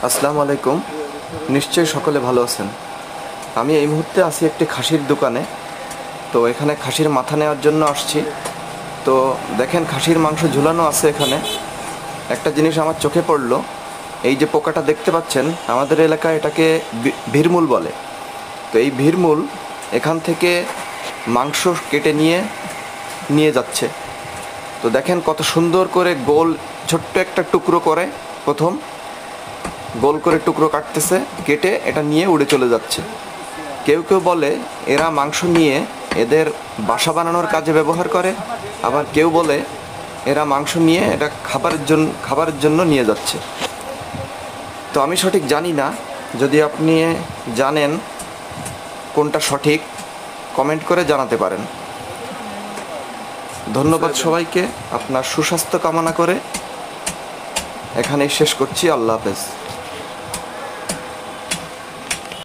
আসসালামু আলাইকুম। নিশ্চয়ই সকলে ভালো আছেন। আমি এই মুহূর্তে আছি একটি খাসির দোকানে। তো এখানে খাসির মাথা নেওয়ার জন্য আসছি। তো দেখেন খাসির মাংস ঝুলানো আছে এখানে। একটা জিনিস আমার চোখে পড়লো, এই যে পোকাটা দেখতে পাচ্ছেন আমাদের এলাকায় এটাকে ভিড়মূল বলে। তো এই ভিড়মূল এখান থেকে মাংস কেটে নিয়ে নিয়ে যাচ্ছে। তো দেখেন কত সুন্দর করে গোল ছোট্ট একটা টুকরো করে প্রথম গোল করে টুকরো কাটতেছে, কেটে এটা নিয়ে উড়ে চলে যাচ্ছে। কেউ কেউ বলে এরা মাংস নিয়ে এদের বাসা বানানোর কাজে ব্যবহার করে, আবার কেউ বলে এরা মাংস নিয়ে এটা খাবারের জন্য নিয়ে যাচ্ছে। তো আমি সঠিক জানি না, যদি আপনি জানেন কোনটা সঠিক কমেন্ট করে জানাতে পারেন। ধন্যবাদ সবাইকে। আপনার সুস্বাস্থ্য কামনা করে এখানেই শেষ করছি। আল্লাহ হাফেজ।